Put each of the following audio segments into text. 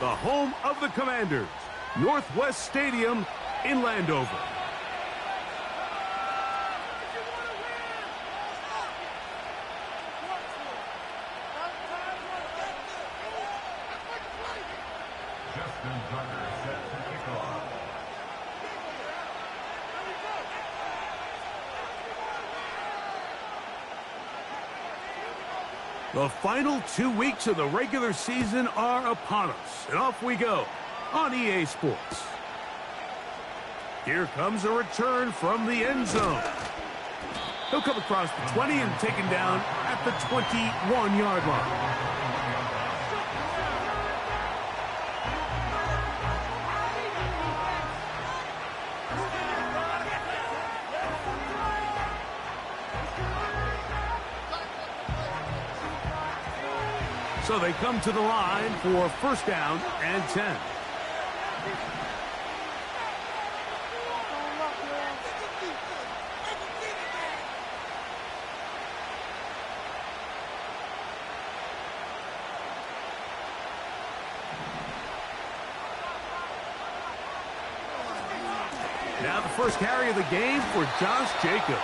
The home of the Commanders, Northwest Stadium in Landover. Justin Tucker set to kick off. The final 2 weeks of the regular season are upon us, and off we go on EA Sports. Here comes a return from the end zone. He'll come across the 20 and taken down at the 21-yard line. So they come to the line for first down and 10. Now the first carry of the game for Josh Jacobs.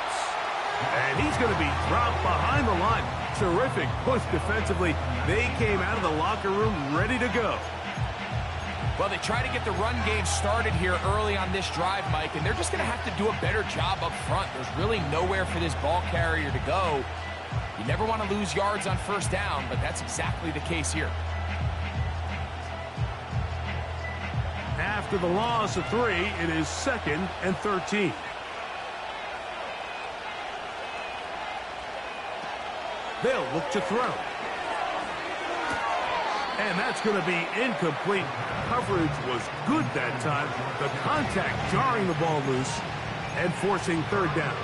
And he's going to be dropped behind the line. Terrific push defensively. They came out of the locker room ready to go. Well, they try to get the run game started here early on this drive, Mike, and they're just going to have to do a better job up front. There's really nowhere for this ball carrier to go. You never want to lose yards on first down, but that's exactly the case here. After the loss of 3, it is 2nd and 13. They'll look to throw. And that's going to be incomplete. Coverage was good that time. The contact jarring the ball loose and forcing third down.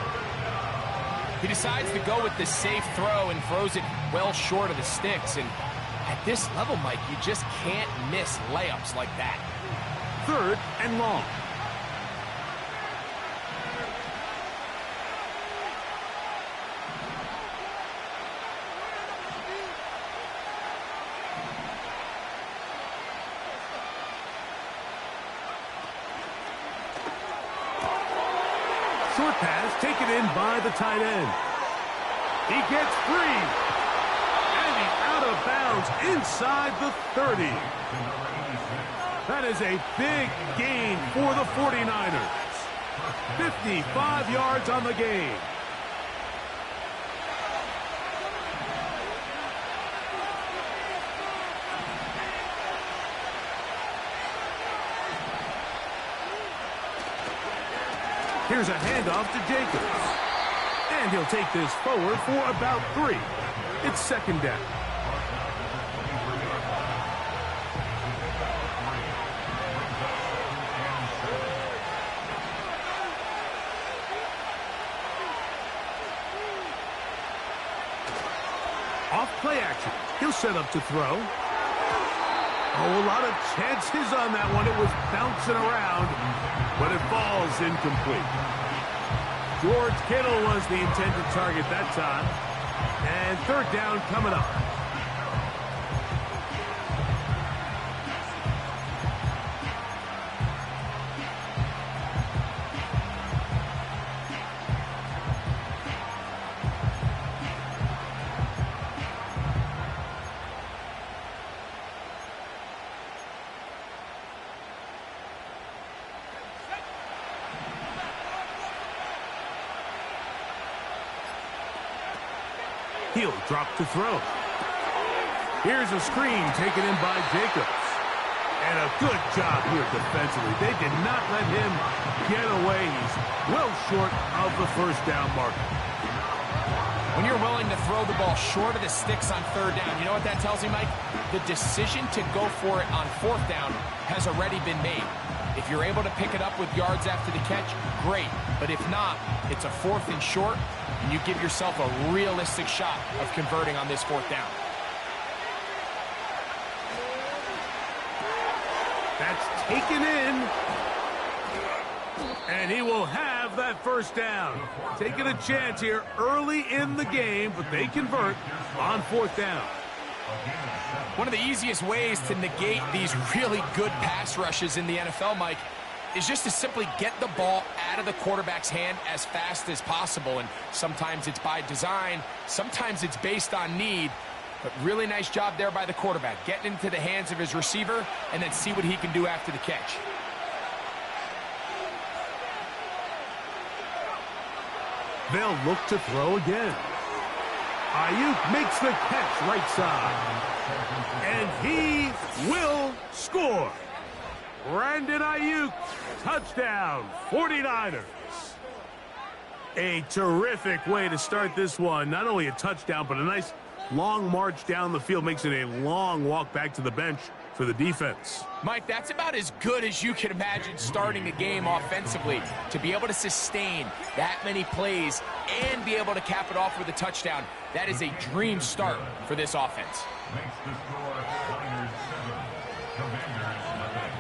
He decides to go with the safe throw and throws it well short of the sticks. And at this level, Mike, you just can't miss layups like that. 3rd and long. Short pass taken in by the tight end. He gets free. And he's out of bounds inside the 30. That is a big gain for the 49ers. 55 yards on the game. Here's a handoff to Jacobs. And he'll take this forward for about 3. It's 2nd down. Off play action. He'll set up to throw. Oh, a lot of chances on that one. It was bouncing around, but it falls incomplete. George Kittle was the intended target that time. And third down coming up. He'll drop to throw. Here's a screen taken in by Jacobs. And a good job here defensively. They did not let him get away. He's well short of the first down marker. When you're willing to throw the ball short of the sticks on third down, you know what that tells me, Mike? The decision to go for it on fourth down has already been made. If you're able to pick it up with yards after the catch, great. But if not, it's a 4th and short, and you give yourself a realistic shot of converting on this fourth down. That's taken in. And he will have that first down. Taking a chance here early in the game, but they convert on fourth down. One of the easiest ways to negate these really good pass rushes in the NFL, Mike, is just to simply get the ball out of the quarterback's hand as fast as possible. And sometimes it's by design, sometimes it's based on need. But really nice job there by the quarterback, getting into the hands of his receiver and then see what he can do after the catch. They'll look to throw again. Ayuk makes the catch right side. And he will score. Brandon Ayuk, touchdown, 49ers. A terrific way to start this one. Not only a touchdown, but a nice long march down the field. Makes it a long walk back to the bench for the defense. Mike, that's about as good as you can imagine starting a game offensively. To be able to sustain that many plays and be able to cap it off with a touchdown, that is a dream start for this offense. Makes the score Niners 7, Commanders nothing.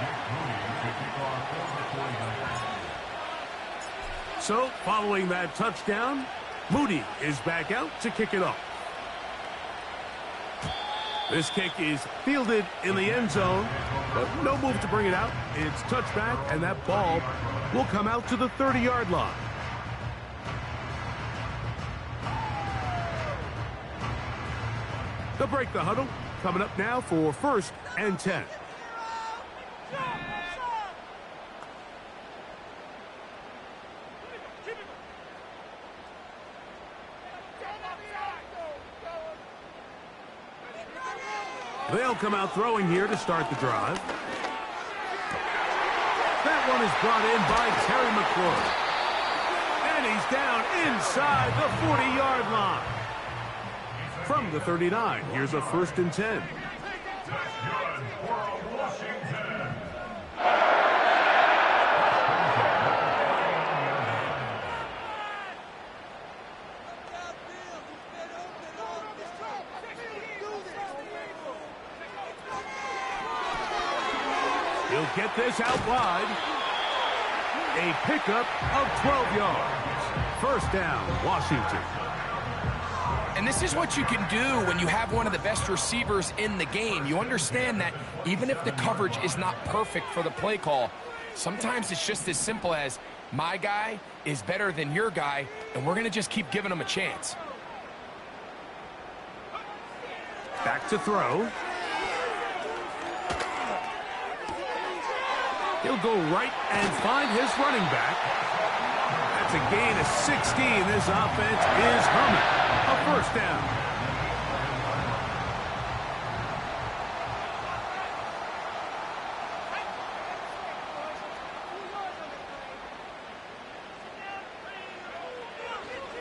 Jake Moody to kick off for the 49ers. So, following that touchdown, Moody is back out to kick it off. This kick is fielded in the end zone, but no move to bring it out. It's touchback, and that ball will come out to the 30-yard line. They'll break the huddle. Coming up now for 1st and 10. They'll come out throwing here to start the drive. That one is brought in by Terry McLaurin. And he's down inside the 40-yard line. From the 39, here's a 1st and 10. He'll get this out wide. A pickup of 12 yards. 1st down, Washington. And this is what you can do when you have one of the best receivers in the game. You understand that even if the coverage is not perfect for the play call, sometimes it's just as simple as my guy is better than your guy, and we're going to just keep giving him a chance. Back to throw. He'll go right and find his running back. That's a gain of 16. This offense is humming. A 1st down.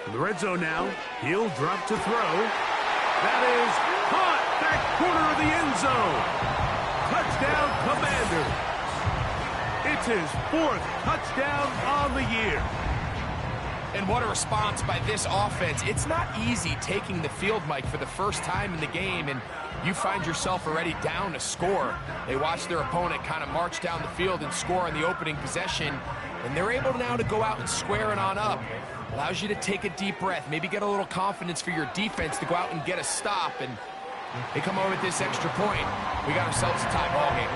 In the red zone now, he'll drop to throw. That is caught back corner of the end zone. Touchdown, Commanders. It's his 4th touchdown on the year. And what a response by this offense. It's not easy taking the field, Mike, for the first time in the game, and you find yourself already down to score. They watch their opponent kind of march down the field and score on the opening possession, and they're able now to go out and square it on up. Allows you to take a deep breath, maybe get a little confidence for your defense to go out and get a stop, and they come over with this extra point. We got ourselves a tie ball game.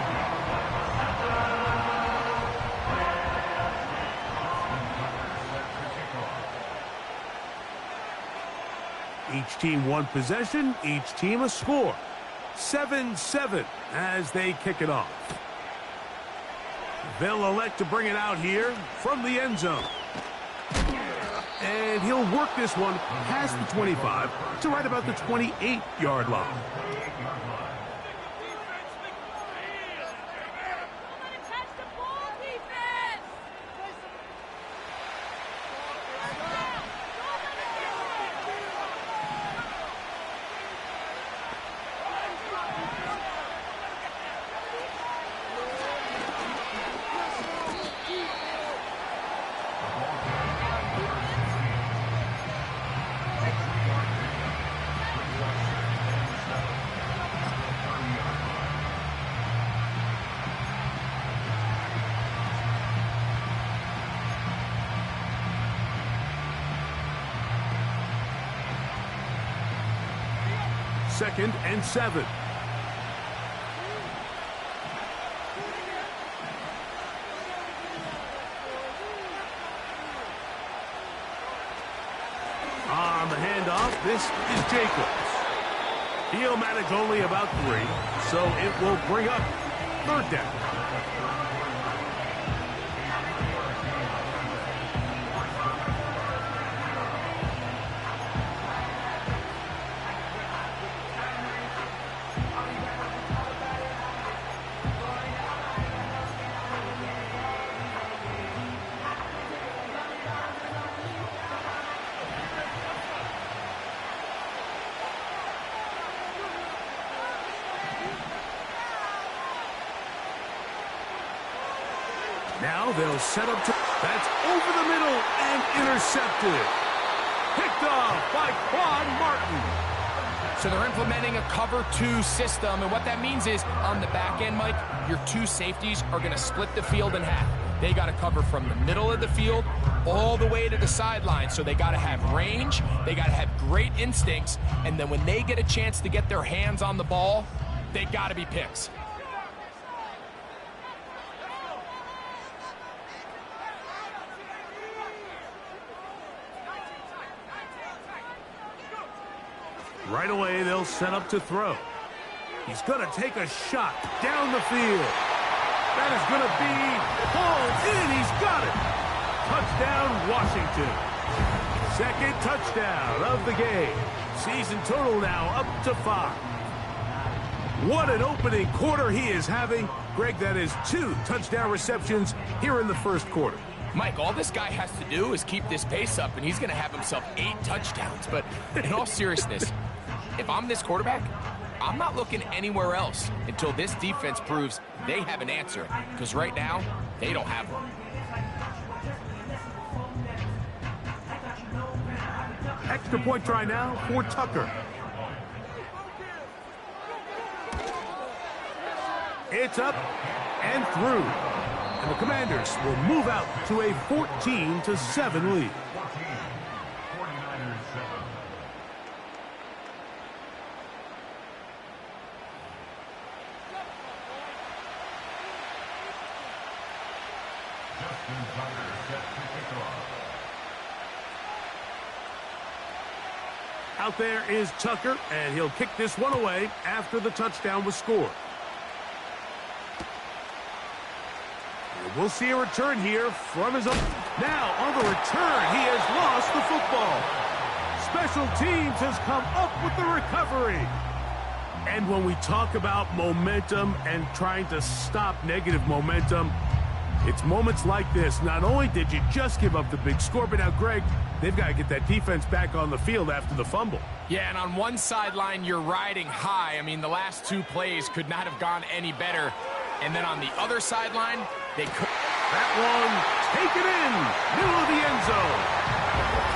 Each team one possession, each team a score. 7-7 as they kick it off. They'll elect to bring it out here from the end zone. And he'll work this one past the 25 to right about the 28-yard line. 2nd and 7. On the handoff, this is Jacobs. He'll manage only about 3, so it will bring up 3rd down. Now they'll set up to... That's over the middle and intercepted. Picked off by Quan Martin. So they're implementing a cover 2 system, and what that means is on the back end, Mike, your 2 safeties are going to split the field in half. They got to cover from the middle of the field all the way to the sideline. So they got to have range, they got to have great instincts, and then when they get a chance to get their hands on the ball, they got to be picks. Right away, they'll set up to throw. He's going to take a shot down the field. That is going to be pulled in. He's got it. Touchdown, Washington. 2nd touchdown of the game. Season total now up to 5. What an opening quarter he is having. Greg, that is 2 touchdown receptions here in the 1st quarter. Mike, all this guy has to do is keep this pace up, and he's going to have himself 8 touchdowns. But in all seriousness, if I'm this quarterback, I'm not looking anywhere else until this defense proves they have an answer. Because right now, they don't have one. Extra point try now for Tucker. It's up and through. And the Commanders will move out to a 14-7 lead. 14, 49ers 7. Justin Tucker set to kick off. Out there is Tucker, and he'll kick this one away after the touchdown was scored. And we'll see a return here from his own. Now, on the return, he has lost the football. Special teams has come up with the recovery. And when we talk about momentum and trying to stop negative momentum, it's moments like this. Not only did you just give up the big score, but now, Greg, they've got to get that defense back on the field after the fumble. Yeah, and on one sideline, you're riding high. I mean, the last 2 plays could not have gone any better. And then on the other sideline, they could... That one taken in, middle of the end zone.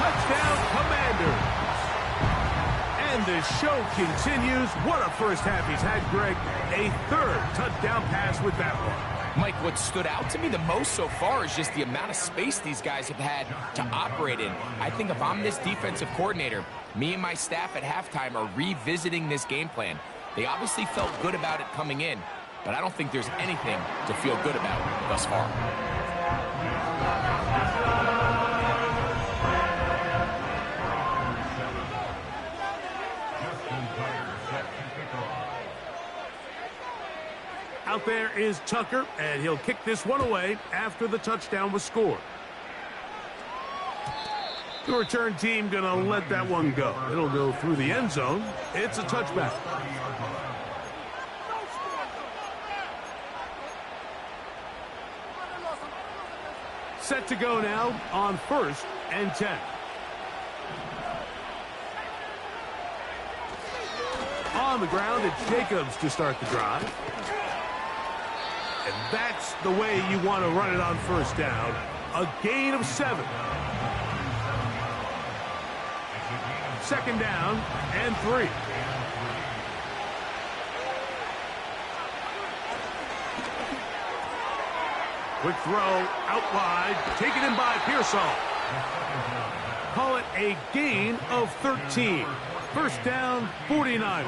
Touchdown, Commanders. And the show continues. What a first half he's had, Greg. A 3rd touchdown pass with that one. Mike, what stood out to me the most so far is just the amount of space these guys have had to operate in. I think if I'm this defensive coordinator, me and my staff at halftime are revisiting this game plan. They obviously felt good about it coming in, but I don't think there's anything to feel good about thus far. Out there is Tucker, and he'll kick this one away after the touchdown was scored. The return team going to let that one go. It'll go through the end zone. It's a touchback. Set to go now on 1st and 10. On the ground, it's Jacobs to start the drive. And that's the way you want to run it on 1st down. A gain of 7. 2nd down and 3. Quick throw out wide, taken in by Pearsall. Call it a gain of 13. First down, 49ers.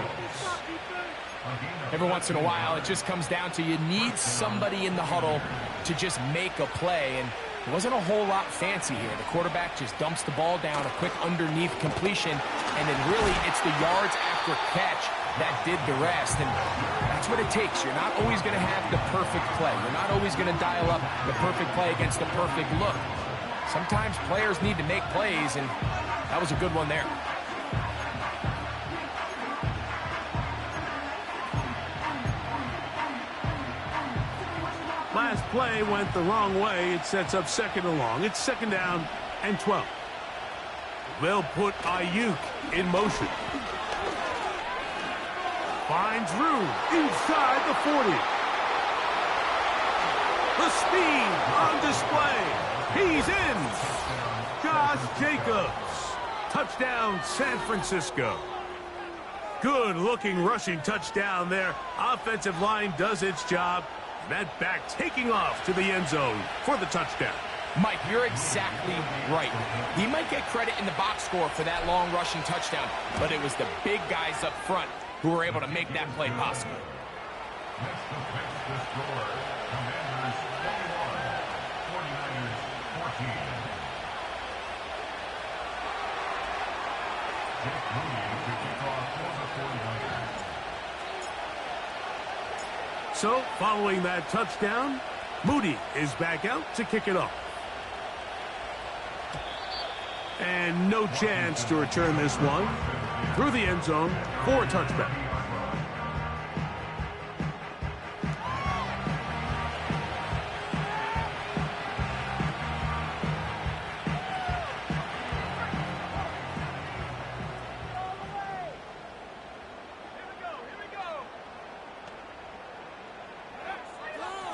Every once in a while, it just comes down to you need somebody in the huddle to just make a play, and it wasn't a whole lot fancy here. The quarterback just dumps the ball down, a quick underneath completion, and then really it's the yards after catch that did the rest, and that's what it takes. You're not always going to have the perfect play. You're not always going to dial up the perfect play against the perfect look. Sometimes players need to make plays, and that was a good one there. Last play went the wrong way. It sets up second and long. It's second down and 12. They'll put Ayuk in motion. Finds room inside the 40. The speed on display. He's in. Josh Jacobs. Touchdown, San Francisco. Good-looking rushing touchdown there. Offensive line does its job. That back taking off to the end zone for the touchdown. Mike, you're exactly right. He might get credit in the box score for that long rushing touchdown, but it was the big guys up front who were able to make that play possible. Next to fix the score, Commanders 21, 49ers 14. Jake Moody to kick off for the 49ers. So, following that touchdown, Moody is back out to kick it off. And no chance to return this one through the end zone for a touchback.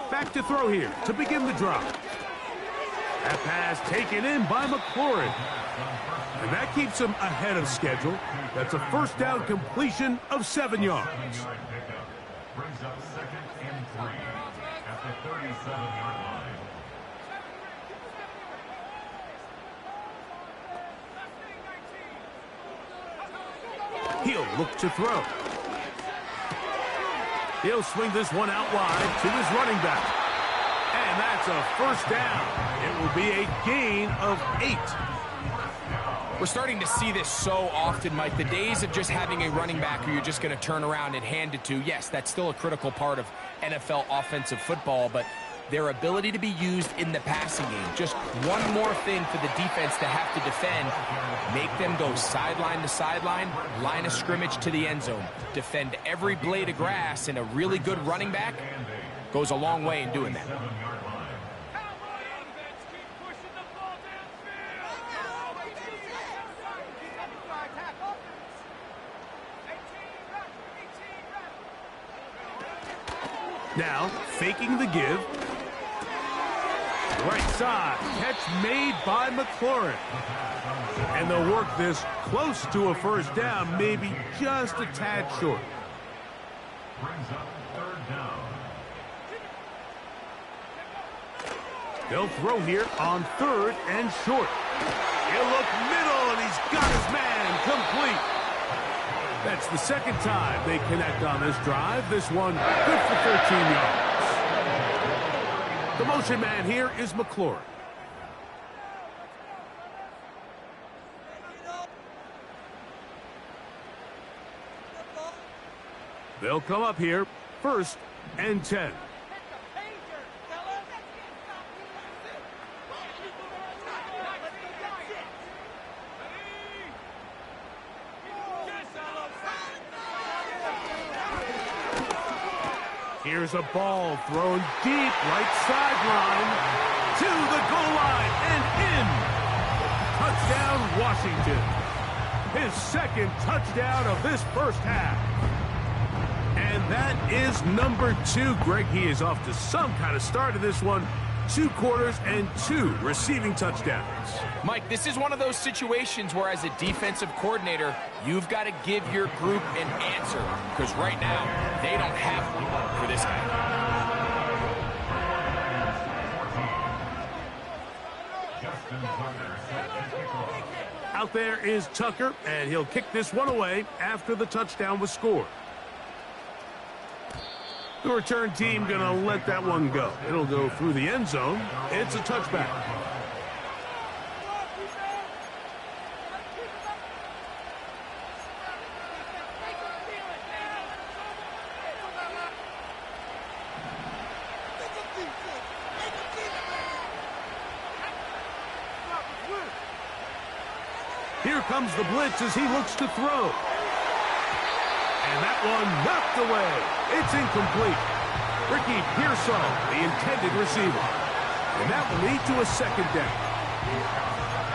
Back to throw here to begin the drive. That pass taken in by McLaurin. And that keeps him ahead of schedule. That's a first down completion of 7 yards. 7-yard pickup brings up second and 3 at the 37-yard line. He'll look to throw. He'll swing this one out wide to his running back. And that's a first down. It will be a gain of 8. We're starting to see this so often, Mike. The days of just having a running back who you're just going to turn around and hand it to, yes, that's still a critical part of NFL offensive football, but their ability to be used in the passing game. Just one more thing for the defense to have to defend. Make them go sideline to sideline, line of scrimmage to the end zone. Defend every blade of grass, and a really good running back goes a long way in doing that. Now, faking the give. Right side, catch made by McLaurin. And they'll work this close to a first down, maybe just a tad short. Brings up third down. They'll throw here on third and short. He'll look middle, and he's got his man complete. That's the second time they connect on this drive. This one good for 13 yards. The motion man here is McLaurin. They'll come up here, first and 10. Here's a ball thrown deep, right sideline, to the goal line and in. Touchdown, Washington. His second touchdown of this first half. And that is number 2. Greg, he is off to some kind of start of this one. 2 quarters and 2 receiving touchdowns. Mike, this is one of those situations where as a defensive coordinator, you've got to give your group an answer. Because right now, they don't have one for this guy. Out there is Tucker, and he'll kick this one away after the touchdown was scored. The return team going to let that one go. It'll go through the end zone. It's a touchback. Here comes the blitz as he looks to throw. And that one knocked away. It's incomplete. Ricky Pearsall, the intended receiver. And that will lead to a second down.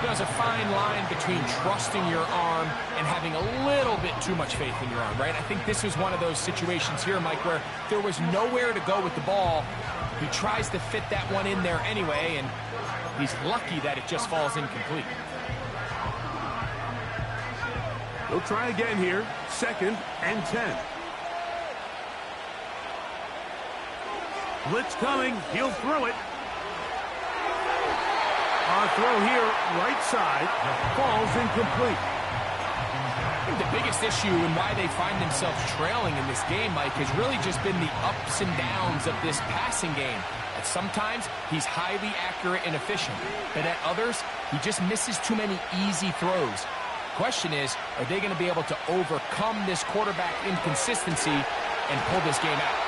There's a fine line between trusting your arm and having a little bit too much faith in your arm, right? I think this is one of those situations here, Mike, where there was nowhere to go with the ball. He tries to fit that one in there anyway, and he's lucky that it just falls incomplete. He'll try again here. 2nd and 10. Blitz coming. He'll throw it. Our throw here, right side, falls incomplete. I think the biggest issue and why they find themselves trailing in this game, Mike, has really just been the ups and downs of this passing game. At sometimes, he's highly accurate and efficient, but at others, he just misses too many easy throws. Question is, are they going to be able to overcome this quarterback inconsistency and pull this game out?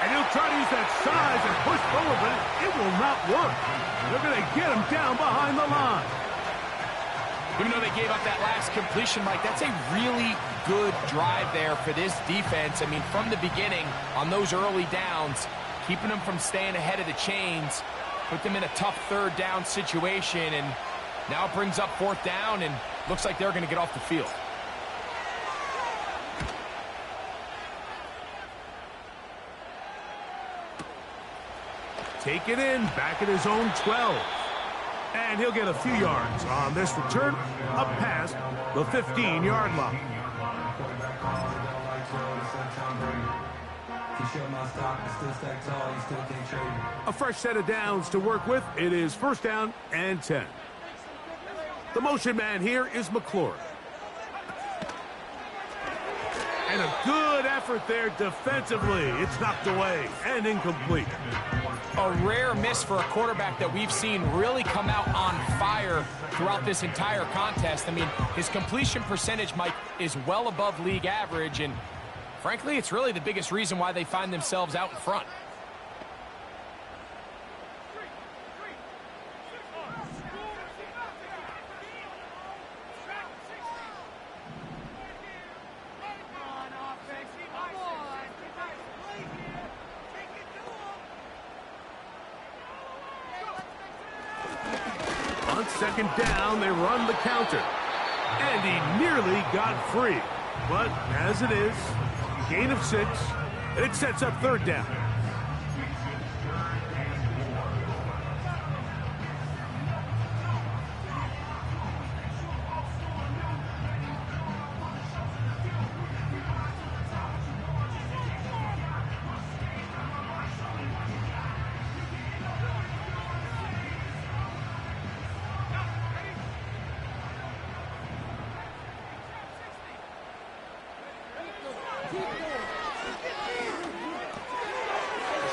And he'll try to use that size and push forward, but it will not work. They're going to get him down behind the line. Even though they gave up that last completion, Mike, that's a really good drive there for this defense. I mean, from the beginning, on those early downs, keeping them from staying ahead of the chains, put them in a tough 3rd down situation, and now it brings up 4th down, and looks like they're going to get off the field. Take it in, back at his own 12. And he'll get a few yards on this return, up past the 15-yard line. A fresh set of downs to work with. It is 1st down and 10. The motion man here is McLaurin. And a good effort there defensively. It's knocked away and incomplete. A rare miss for a quarterback that we've seen really come out on fire throughout this entire contest. I mean, his completion percentage, Mike, is well above league average, and frankly, it's really the biggest reason why they find themselves out in front. On 2nd down, they run the counter. And he nearly got free. But as it is, gain of 6, and it sets up 3rd down.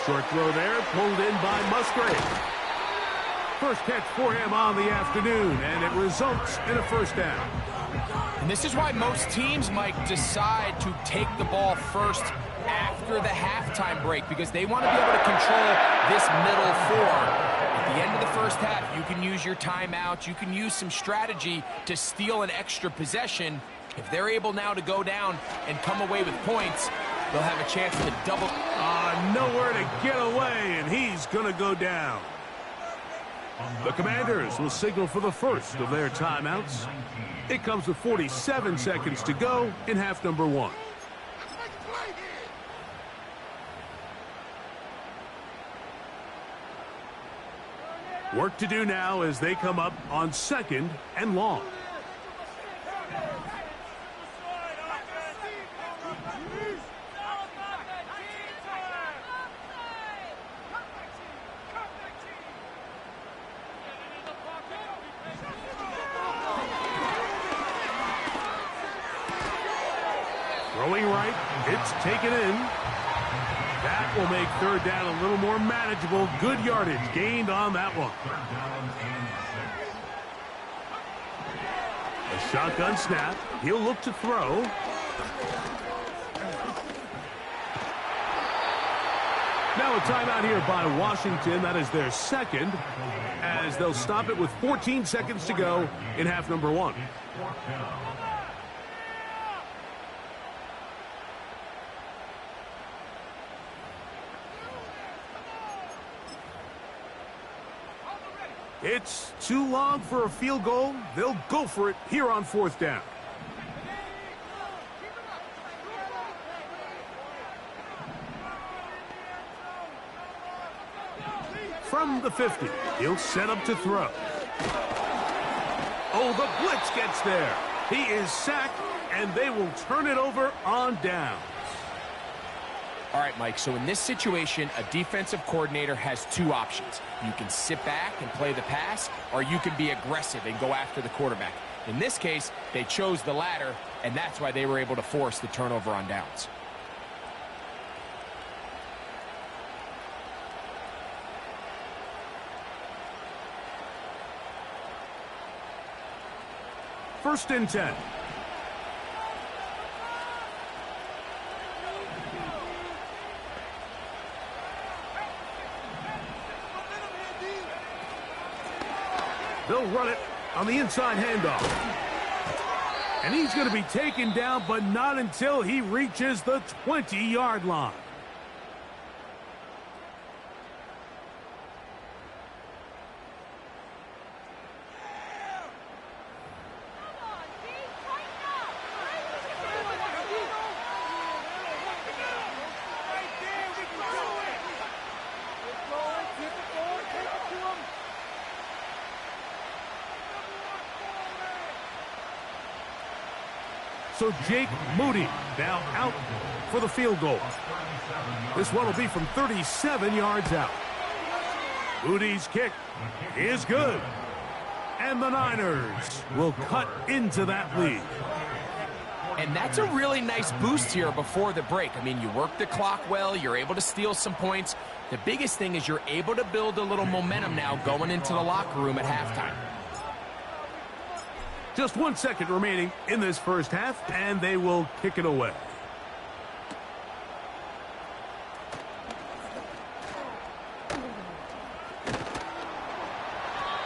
Short throw there, pulled in by Musgrave. First catch for him on the afternoon, and it results in a 1st down. And this is why most teams, Mike, decide to take the ball first after the halftime break, because they want to be able to control this middle 4. At the end of the 1st half, you can use your timeout. You can use some strategy to steal an extra possession. If they're able now to go down and come away with points, they'll have a chance to double. Nowhere to get away, and he's going to go down. The Commanders will signal for the first of their timeouts. It comes with 47 seconds to go in half number 1. Work to do now as they come up on 2nd and long. Throwing right, it's taken in. That will make third down a little more manageable. Good yardage gained on that one. A shotgun snap. He'll look to throw. Now a timeout here by Washington. That is their second, as they'll stop it with 14 seconds to go in half number one. It's too long for a field goal. They'll go for it here on fourth down. From the 50, he'll set up to throw. Oh, the blitz gets there. He is sacked, and they will turn it over on downs. All right, Mike, so in this situation, a defensive coordinator has two options. You can sit back and play the pass, or you can be aggressive and go after the quarterback. In this case, they chose the latter, and that's why they were able to force the turnover on downs. First and 10. They'll run it on the inside handoff. And he's going to be taken down, but not until he reaches the 20-yard line. So Jake Moody now out for the field goal. This one will be from 37 yards out. Moody's kick is good. And the Niners will cut into that lead. And that's a really nice boost here before the break. I mean, you work the clock well. You're able to steal some points. The biggest thing is you're able to build a little momentum now going into the locker room at halftime. Just 1 second remaining in this first half, and they will kick it away.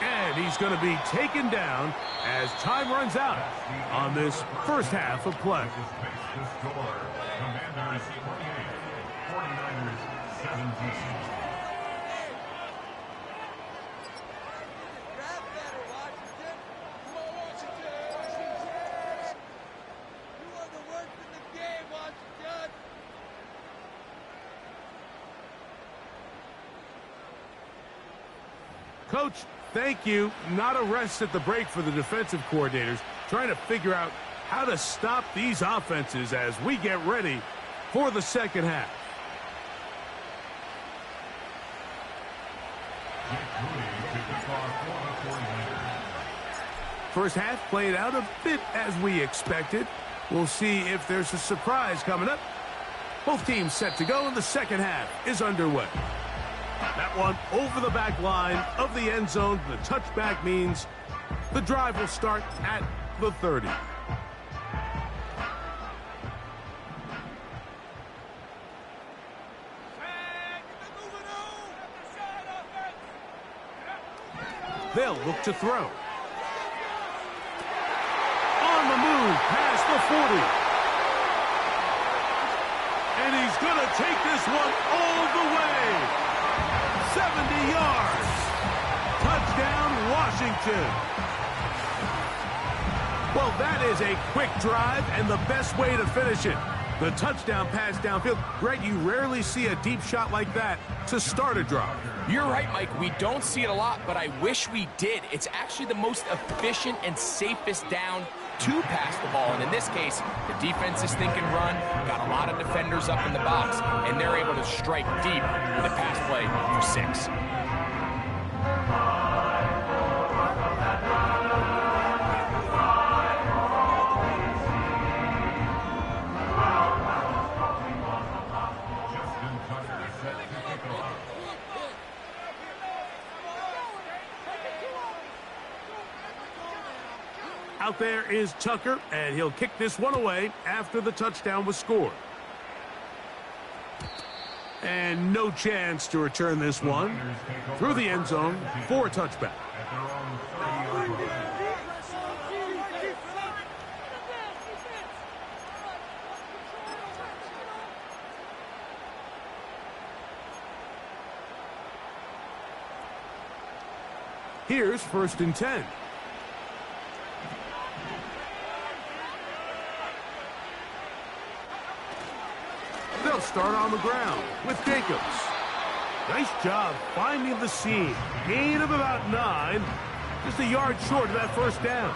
And he's going to be taken down as time runs out on this first half of play. Commanders 28, 49ers 17. Coach, thank you. Not a rest at the break for the defensive coordinators, trying to figure out how to stop these offenses as we get ready for the second half. First half played out a bit as we expected. We'll see if there's a surprise coming up. Both teams set to go, and the second half is underway. That one over the back line of the end zone. The touchback means the drive will start at the 30. They'll look to throw. On the move past the 40. And he's going to take this one all the way. 70 yards. Touchdown, Washington. Well, that is a quick drive and the best way to finish it. The touchdown pass downfield. Greg, you rarely see a deep shot like that to start a drive. You're right, Mike. We don't see it a lot, but I wish we did. It's actually the most efficient and safest down to pass the ball. And in this case, the defense is thinking run, got a lot of defenders up in the box, and they're able to strike deep with a pass play for 6. Out there is Tucker, and he'll kick this one away after the touchdown was scored. And no chance to return this one through the end zone for a touchback. Here's 1st and 10. They'll start on the ground with Jacobs. Nice job finding the seam. Gain of about 9. Just a yard short of that 1st down.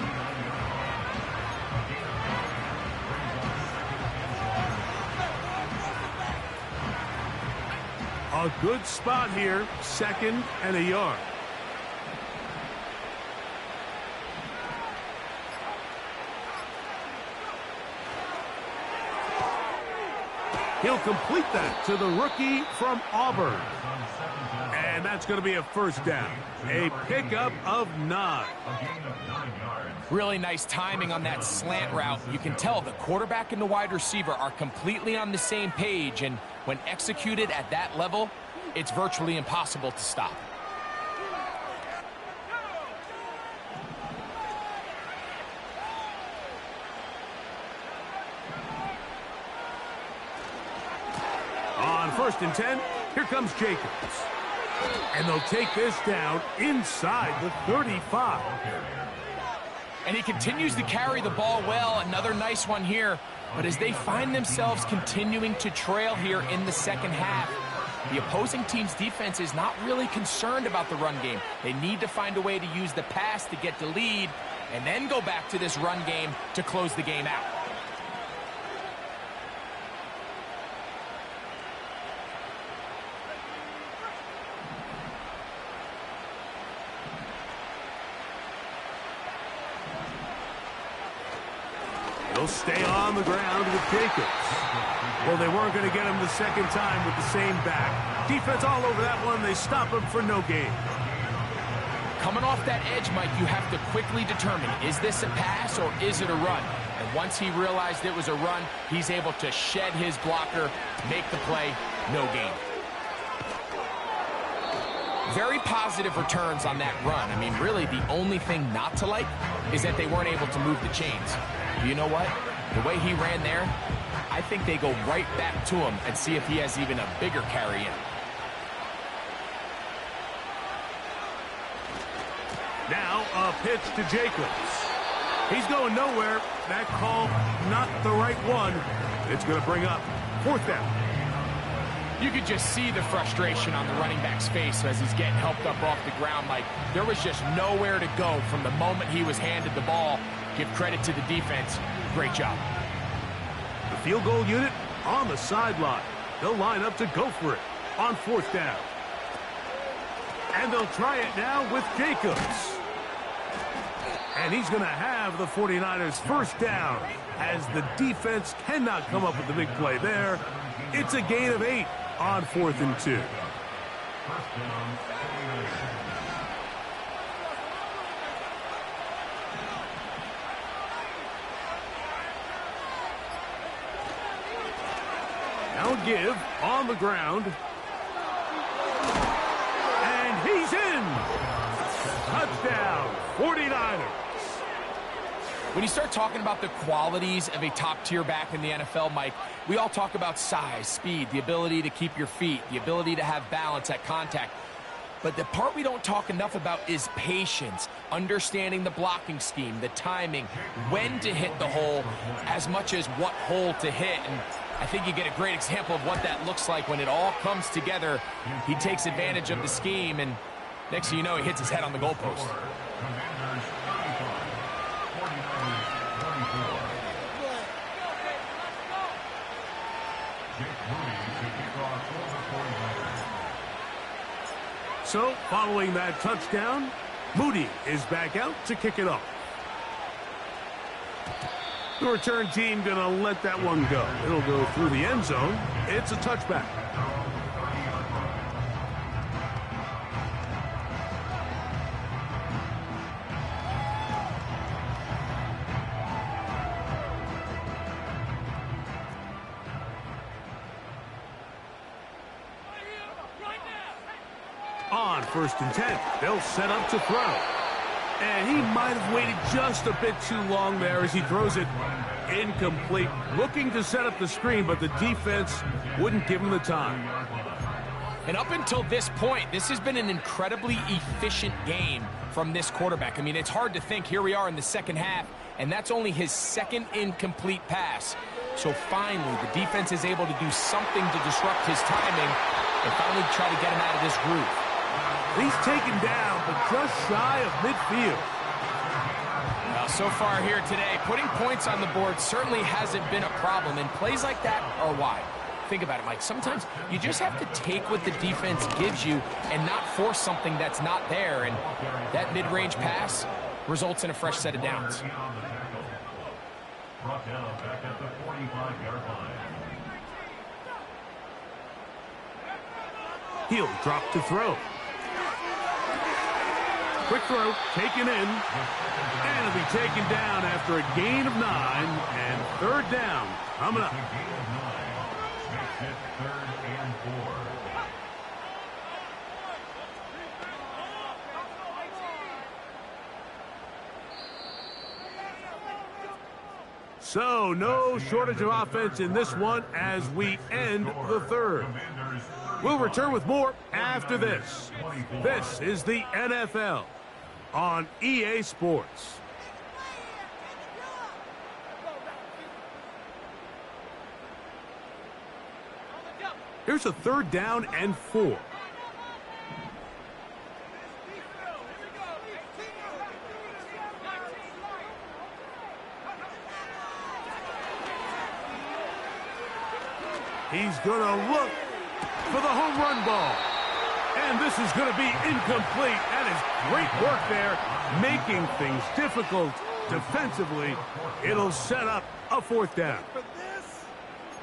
A good spot here. 2nd and a yard. He'll complete that to the rookie from Auburn. And that's going to be a 1st down. A pickup of 9. Really nice timing on that slant route. You can tell the quarterback and the wide receiver are completely on the same page. And when executed at that level, it's virtually impossible to stop. On 1st and 10, here comes Jacobs. And they'll take this down inside the 35. And he continues to carry the ball well. Another nice one here. But as they find themselves continuing to trail here in the 2nd half, the opposing team's defense is not really concerned about the run game. They need to find a way to use the pass to get the lead and then go back to this run game to close the game out. They'll stay on the ground with Jacobs. Well, they weren't going to get him the 2nd time with the same back. Defense all over that one. They stop him for no gain. Coming off that edge, Mike, you have to quickly determine, is this a pass or is it a run? And once he realized it was a run, he's able to shed his blocker, make the play, no gain. Very positive returns on that run. I mean, really, the only thing not to like is that they weren't able to move the chains. You know what? The way he ran there, I think they go right back to him and see if he has even a bigger carry in. Now a pitch to Jacobs. He's going nowhere. That call, not the right one. It's going to bring up 4th down. You could just see the frustration on the running back's face as he's getting helped up off the ground. Like, there was just nowhere to go from the moment he was handed the ball. Give credit to the defense. Great job. The field goal unit on the sideline. They'll line up to go for it on 4th down. And they'll try it now with Jacobs. And he's going to have the 49ers 1st down as the defense cannot come up with the big play there. It's a gain of 8 on 4th and 2. Now give on the ground. And he's in. Touchdown, 49ers. When you start talking about the qualities of a top-tier back in the NFL, Mike, we all talk about size, speed, the ability to keep your feet, the ability to have balance at contact. But the part we don't talk enough about is patience, understanding the blocking scheme, the timing, when to hit the hole, as much as what hole to hit. And I think you get a great example of what that looks like when it all comes together. He takes advantage of the scheme, and next thing you know, he hits his head on the goalpost. So, following that touchdown, Moody is back out to kick it off. The return team going to let that one go. It'll go through the end zone. It's a touchback. first and 10. They'll set up to throw. And he might have waited just a bit too long there as he throws it incomplete. Looking to set up the screen, but the defense wouldn't give him the time. And up until this point, this has been an incredibly efficient game from this quarterback. I mean, it's hard to think. Here we are in the second half, and that's only his second incomplete pass. So finally, the defense is able to do something to disrupt his timing and finally try to get him out of this groove. He's taken down, but just shy of midfield. Well, so far here today, putting points on the board certainly hasn't been a problem, and plays like that are why. Think about it, Mike. Sometimes you just have to take what the defense gives you and not force something that's not there, and that mid-range pass results in a fresh set of downs. Brought down back at the 45-yard line. He'll drop to throw. Quick throw, taken in, and it'll be taken down after a gain of 9, and third down coming up. Makes it 3rd and 4. So, no shortage of offense in this one as we end the third. We'll return with more after this. This is the NFL on EA Sports. Here's a 3rd down and 4. He's going to look for the home run ball. And this is going to be incomplete. That is great work there, making things difficult defensively. It'll set up a 4th down.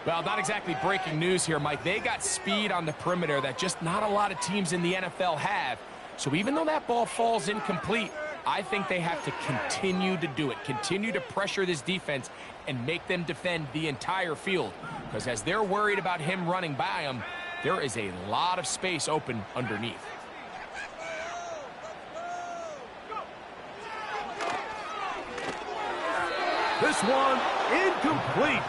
Well, not exactly breaking news here, Mike. They got speed on the perimeter that just not a lot of teams in the NFL have. So even though that ball falls incomplete, I think they have to continue to do it, continue to pressure this defense and make them defend the entire field. Because as they're worried about him running by them, there is a lot of space open underneath. This one incomplete.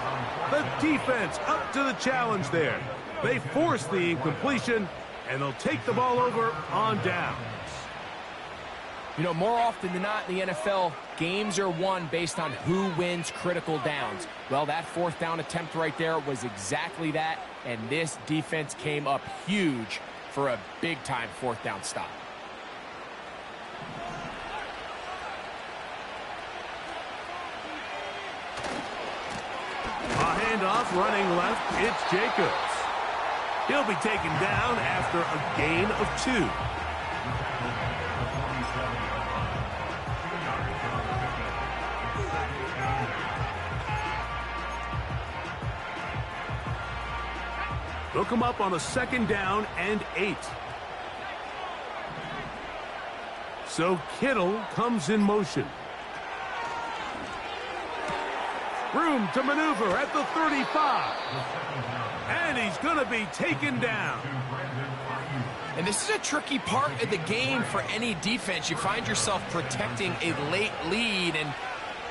The defense up to the challenge there. They force the incompletion, and they'll take the ball over on downs. You know, more often than not in the NFL, games are won based on who wins critical downs. Well, that 4th down attempt right there was exactly that, and this defense came up huge for a big-time 4th down stop. A handoff running left, it's Jacobs. He'll be taken down after a gain of 2. They'll come up on a 2nd down and 8. So Kittle comes in motion. Room to maneuver at the 35. And he's going to be taken down. And this is a tricky part of the game for any defense. You find yourself protecting a late lead, and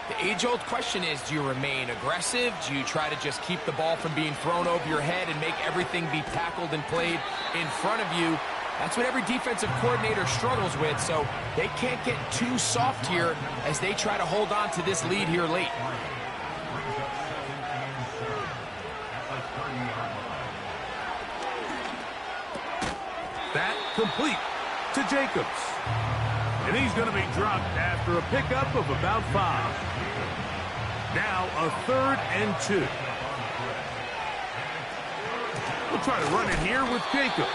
the age-old question is, do you remain aggressive? Do you try to just keep the ball from being thrown over your head and make everything be tackled and played in front of you? That's what every defensive coordinator struggles with, so they can't get too soft here as they try to hold on to this lead here late. That complete to Jacobs. And he's going to be dropped after a pickup of about 5. Now a 3rd and 2. We'll try to run it here with Jacobs.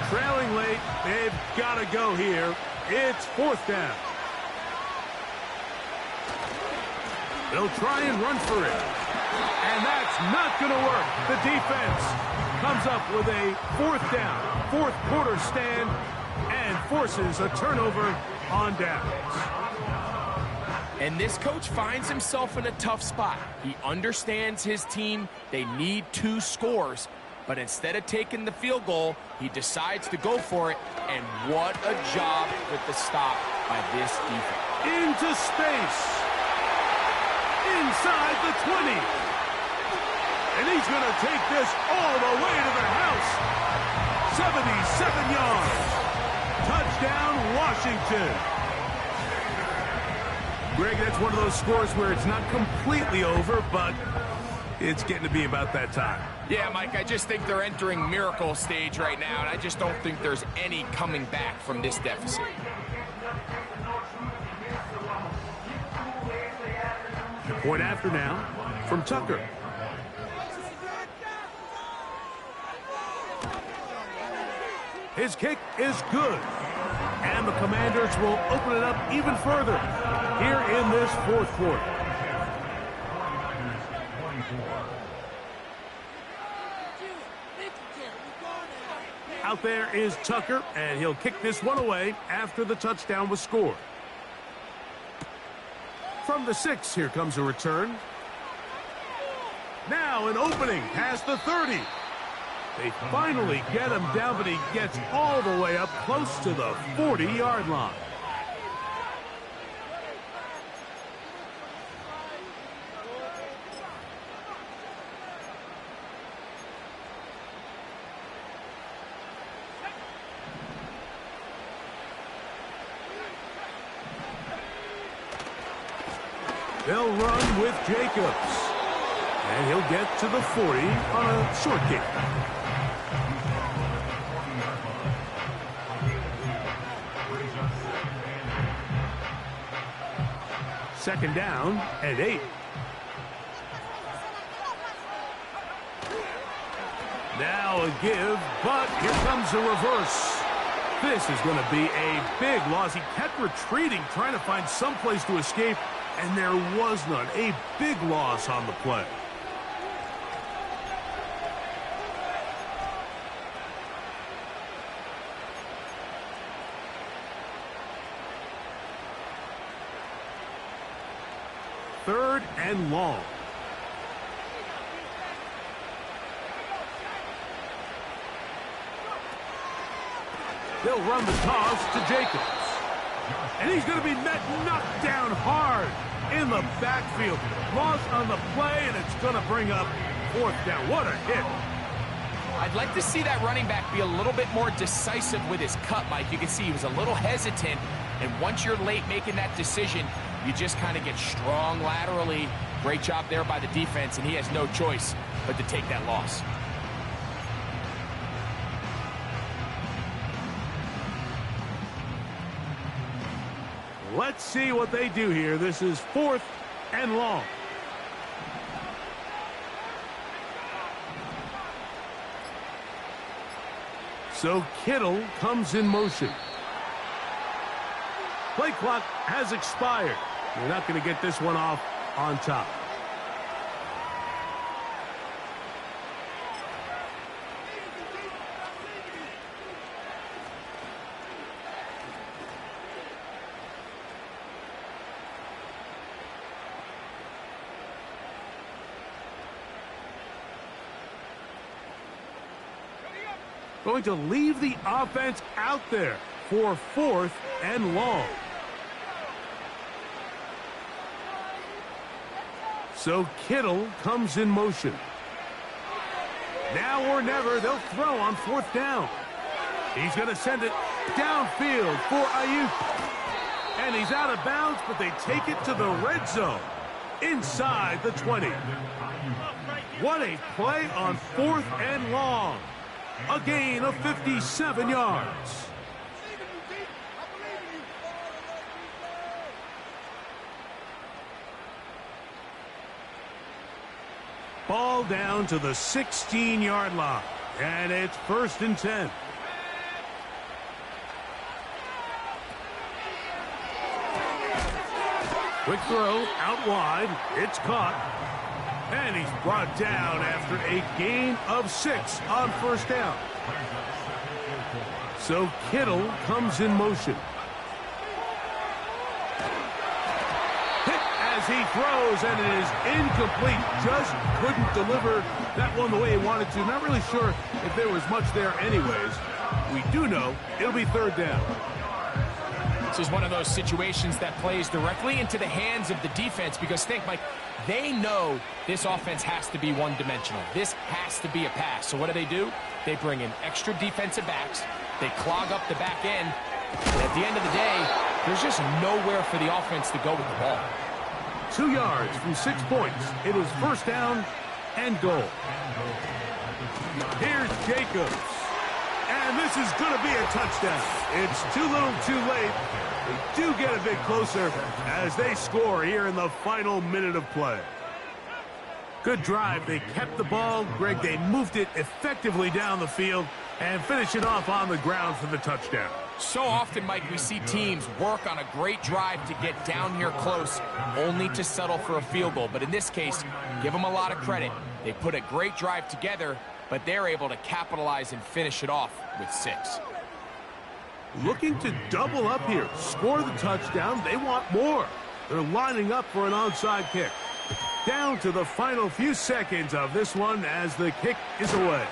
Trailing late, they've got to go here. It's 4th down. They'll try and run for it. And that's not going to work. The defense comes up with a 4th down, 4th quarter stand, and forces a turnover on downs. And this coach finds himself in a tough spot. He understands his team. They need 2 scores. But instead of taking the field goal, he decides to go for it. And what a job with the stop by this defense. Into space. Inside the 20. And he's going to take this all the way to the house. 77 yards. Touchdown, Washington. Greg, that's one of those scores where it's not completely over, but it's getting to be about that time. Yeah, Mike, I just think they're entering miracle stage right now, and I just don't think there's any coming back from this deficit. The point after now from Tucker. His kick is good. And the Commanders will open it up even further here in this 4th quarter. Out there is Tucker, and he'll kick this one away after the touchdown was scored. From the 6, here comes a return. Now an opening past the 30. They finally get him down, but he gets all the way up close to the 40-yard line. They'll run with Jacobs. And he'll get to the 40 on a short kick. Second down and 8. Now a give, but here comes a reverse. This is going to be a big loss. He kept retreating, trying to find some place to escape, and there was none. A big loss on the play. Third and long. They'll run the toss to Jacobs. And he's going to be knocked down hard in the backfield. Loss on the play, and it's going to bring up 4th down. What a hit. I'd like to see that running back be a little bit more decisive with his cut, Mike. You can see he was a little hesitant, and once you're late making that decision, you just kind of get strong laterally. Great job there by the defense, and he has no choice but to take that loss. Let's see what they do here. This is 4th and long. So Kittle comes in motion. Play clock has expired. You're not going to get this one off on top. Going to leave the offense out there for 4th and long. So Kittle comes in motion. Now or never, they'll throw on 4th down. He's going to send it downfield for Ayuk. And he's out of bounds, but they take it to the red zone inside the 20. What a play on 4th and long. A gain of 57 yards. Ball down to the 16-yard line. And it's 1st and 10. Quick throw out wide. It's caught. And he's brought down after a gain of 6 on 1st down. So Kittle comes in motion. Hit he throws, and it is incomplete. Just couldn't deliver that one the way he wanted to. Not really sure if there was much there anyways. We do know it'll be third down. This is one of those situations that plays directly into the hands of the defense because think, Mike, they know this offense has to be one-dimensional. This has to be a pass. So what do? They bring in extra defensive backs. They clog up the back end. And at the end of the day, there's just nowhere for the offense to go with the ball. 2 yards from 6 points. It is first down and goal. Here's Jacobs. And this is going to be a touchdown. It's too little too late. They do get a bit closer as they score here in the final minute of play. Good drive. They kept the ball. Greg, they moved it effectively down the field and finish it off on the ground for the touchdown. So often, Mike, we see teams work on a great drive to get down here close, only to settle for a field goal. But in this case, give them a lot of credit. They put a great drive together, but they're able to capitalize and finish it off with 6. Looking to double up here, score the touchdown. They want more. They're lining up for an onside kick. Down to the final few seconds of this one as the kick is away.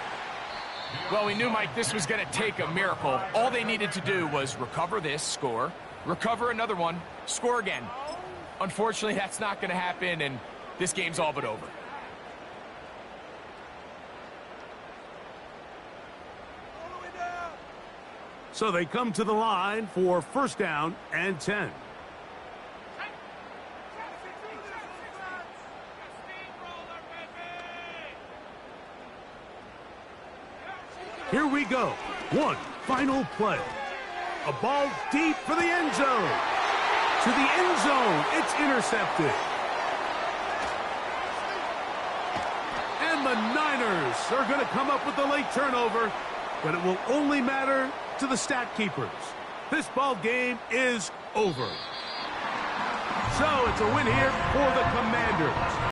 Well, we knew, Mike, this was going to take a miracle. All they needed to do was recover this, score, recover another one, score again. Unfortunately, that's not going to happen, and this game's all but over. So they come to the line for first down and 10. Here we go. One final play. A ball deep for the end zone. To the end zone. It's intercepted. And the Niners are going to come up with the late turnover, but it will only matter to the stat keepers. This ball game is over. So it's a win here for the Commanders.